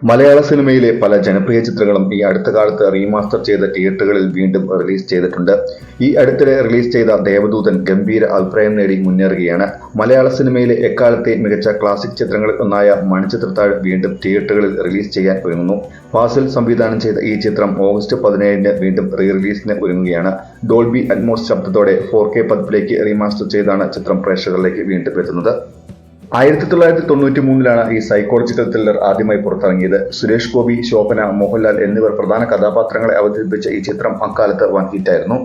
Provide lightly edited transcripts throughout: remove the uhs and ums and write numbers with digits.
മലയാള സിനിമയിലെ പല ജനപ്രിയ ചിത്രങ്ങളും ഈ അടുത്ത കാലത്ത് റീമാസ്റ്റർ ചെയ്ത തിയേറ്ററുകളിൽ വീണ്ടും റിലീസ് ചെയ്തിട്ടുണ്ട്. ഈ അടുത്തിടെ റിലീസ് ചെയ്ത ദേവദൂതൻ ഗംഭീര അഭിപ്രായം നേടി മുന്നേറുകയാണ്. മലയാള സിനിമയിലെ എക്കാലത്തെ മികച്ച ക്ലാസിക് ചിത്രങ്ങളിൽ ഒന്നായ മണിച്ചിത്രത്താഴ് വീണ്ടും തിയേറ്ററുകളിൽ റിലീസ് ചെയ്യാൻ ഒരുങ്ങുന്നു. ഫാസിൽ സംവിധാനം ചെയ്ത ഈ ചിത്രം ഓഗസ്റ്റ് 17 വീണ്ടും റിലീസിന് ഒരുങ്ങുകയാണ്. ഡോൾബി അറ്റ്മോസ് ശബ്ദത്തോടെ 4K പതിപ്പിലേക്ക് റീമാസ്റ്റർ ചെയ്താണ് ചിത്രം പ്രേക്ഷകരിലേക്ക് വീണ്ടും എത്തുന്നത്. 1993 ഈ സൈക്കോളജിക്കൽ ത്രില്ലർ ആദ്യമായി പുറത്തിറങ്ങിയത്. സുരേഷ് ഗോപി, ശോഭന, മോഹൻലാൽ എന്നിവർ പ്രധാന കഥാപാത്രങ്ങളെ അവതരിപ്പിച്ച ഈ ചിത്രം അക്കാലത്ത് വൻ ഹിറ്റായിരുന്നു.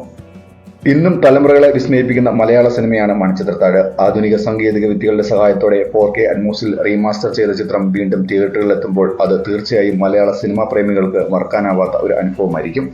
ഇന്നും തലമുറകളെ വിസ്മയിപ്പിക്കുന്ന മലയാള സിനിമയാണ് മണിച്ചിത്രത്താഴ്. ആധുനിക സാങ്കേതിക വിദ്യകളുടെ സഹായത്തോടെ 4K അറ്റ്മോസിൽ റീമാസ്റ്റർ ചെയ്ത ചിത്രം വീണ്ടും തിയേറ്ററുകളിലെത്തുമ്പോൾ അത് തീർച്ചയായും മലയാള സിനിമാ പ്രേമികൾക്ക് മറക്കാനാവാത്ത ഒരു അനുഭവമായിരിക്കും.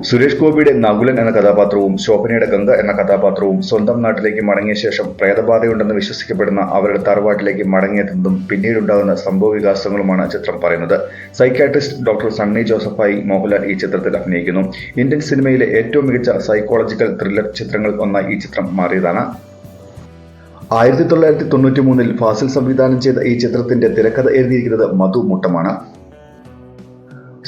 സുരേഷ് ഗോപിയുടെ നകുലൻ എന്ന കഥാപാത്രവും ശോഭനയുടെ ഗംഗ എന്ന കഥാപാത്രവും സ്വന്തം നാട്ടിലേക്ക് മടങ്ങിയ ശേഷം പ്രേതബാധയുണ്ടെന്ന് വിശ്വസിക്കപ്പെടുന്ന അവരുടെ തറവാട്ടിലേക്ക് മടങ്ങിയെത്തുന്നതും പിന്നീടുണ്ടാകുന്ന സംഭവവികാസങ്ങളുമാണ് ചിത്രം പറയുന്നത്. സൈക്യാട്രിസ്റ്റ് ഡോക്ടർ സണ്ണി ജോസഫായി മോഹൻലാൽ ഈ ചിത്രത്തിൽ അഭിനയിക്കുന്നു. ഇന്ത്യൻ സിനിമയിലെ ഏറ്റവും മികച്ച സൈക്കോളജിക്കൽ ത്രില്ലർ ചിത്രങ്ങളിൽ ഒന്നായി ഈ ചിത്രം മാറിയതാണ്. 1993 ഫാസിൽ സംവിധാനം ചെയ്ത ഈ ചിത്രത്തിന്റെ തിരക്കഥ എഴുതിയിരിക്കുന്നത് മധു മുട്ടമാണ്.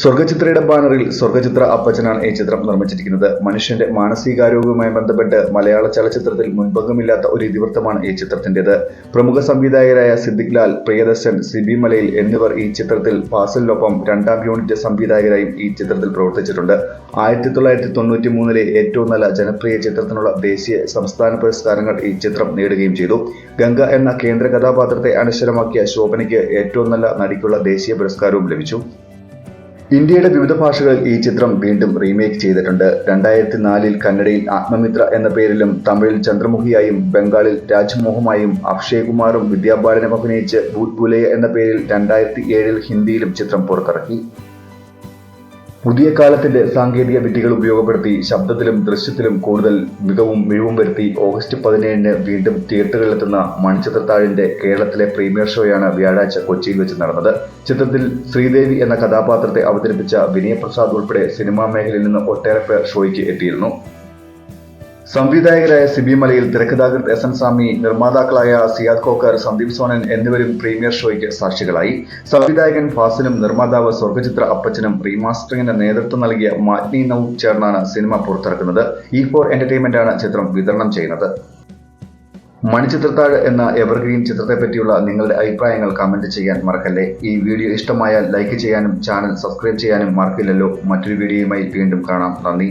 സ്വർഗചിത്രയുടെ ബാനറിൽ സ്വർഗചിത്ര അപ്പച്ചനാണ് ഈ ചിത്രം നിർമ്മിച്ചിരിക്കുന്നത്. മനുഷ്യന്റെ മാനസികാരോഗ്യവുമായി ബന്ധപ്പെട്ട് മലയാള ചലച്ചിത്രത്തിൽ മുൻപംഗമില്ലാത്ത ഒരു ഇതിവൃത്തമാണ് ഈ ചിത്രത്തിന്റേത്. പ്രമുഖ സംവിധായകരായ സിദ്ദിഖ് ലാൽ, പ്രിയദർശൻ, സിബി മലയിൽ എന്നിവർ ഈ ചിത്രത്തിൽ ഫാസിലിനൊപ്പം രണ്ടാം യൂണിറ്റ് സംവിധായകരായും ഈ ചിത്രത്തിൽ പ്രവർത്തിച്ചിട്ടുണ്ട്. 1993 ഏറ്റവും നല്ല ജനപ്രിയ ചിത്രത്തിനുള്ള ദേശീയ, സംസ്ഥാന പുരസ്കാരങ്ങൾ ഈ ചിത്രം നേടുകയും ചെയ്തു. ഗംഗ എന്ന കേന്ദ്ര കഥാപാത്രത്തെ അനശ്വരമാക്കിയ ശോഭനയ്ക്ക് ഏറ്റവും നല്ല നടിക്കുള്ള ദേശീയ പുരസ്കാരവും ലഭിച്ചു. ഇന്ത്യയുടെ വിവിധ ഭാഷകളിൽ ഈ ചിത്രം വീണ്ടും റീമേക്ക് ചെയ്തിട്ടുണ്ട്. 2004 കന്നഡയിൽ ആത്മമിത്ര എന്ന പേരിലും തമിഴിൽ ചന്ദ്രമുഖിയായും ബംഗാളിൽ രാജ്മോഹമായും അക്ഷയ് കുമാറും വിദ്യാബാലനും അഭിനയിച്ച് ഭൂത് ഭുലയ്യ എന്ന പേരിൽ 2007 ഹിന്ദിയിലും ചിത്രം പുറത്തിറക്കി. പുതിയ കാലത്തിന്റെ സാങ്കേതിക വിദ്യകൾ ഉപയോഗപ്പെടുത്തി ശബ്ദത്തിലും ദൃശ്യത്തിലും കൂടുതൽ മികവും വരുത്തി ഓഗസ്റ്റ് 17 വീണ്ടും തിയേറ്ററുകളിലെത്തുന്ന മണിച്ചിത്രത്താഴിന്റെ കേരളത്തിലെ പ്രീമിയർ ഷോയാണ് വ്യാഴാഴ്ച കൊച്ചിയിൽ വെച്ച് നടന്നത്. ചിത്രത്തിൽ ശ്രീദേവി എന്ന കഥാപാത്രത്തെ അവതരിപ്പിച്ച വിനയപ്രസാദ് ഉൾപ്പെടെ സിനിമാ മേഖലയിൽ നിന്ന് ഒട്ടേറെ പേർ ഷോയ്ക്ക് എത്തിയിരുന്നു. സംവിധായകരായ സിബി മലയിൽ, തിരക്കഥാകൃത്ത് SN സ്വാമി, നിർമ്മാതാക്കളായ സിയാദ് കോക്കർ, സന്ദീപ് സോനൻ എന്നിവരും പ്രീമിയർ ഷോയ്ക്ക് സാക്ഷികളായി. സംവിധായകൻ ഫാസിലും നിർമ്മാതാവ് സ്വർഗചിത്ര അപ്പച്ചനും റീമാസ്റ്ററിംഗിന് നേതൃത്വം നൽകിയ മാറ്റ്നി നൌ ചേർന്നാണ് സിനിമ പുറത്തിറക്കുന്നത്. E4 എന്റർടൈൻമെന്റ് ആണ് ചിത്രം വിതരണം ചെയ്യുന്നത്. മണിച്ചിത്രത്താഴ് എന്ന എവർഗ്രീൻ ചിത്രത്തെപ്പറ്റിയുള്ള നിങ്ങളുടെ അഭിപ്രായങ്ങൾ കമന്റ് ചെയ്യാൻ മറക്കല്ലേ. ഈ വീഡിയോ ഇഷ്ടമായാൽ ലൈക്ക് ചെയ്യാനും ചാനൽ സബ്സ്ക്രൈബ് ചെയ്യാനും മറക്കില്ലല്ലോ. മറ്റൊരു വീഡിയോയുമായി വീണ്ടും കാണാം. നന്ദി.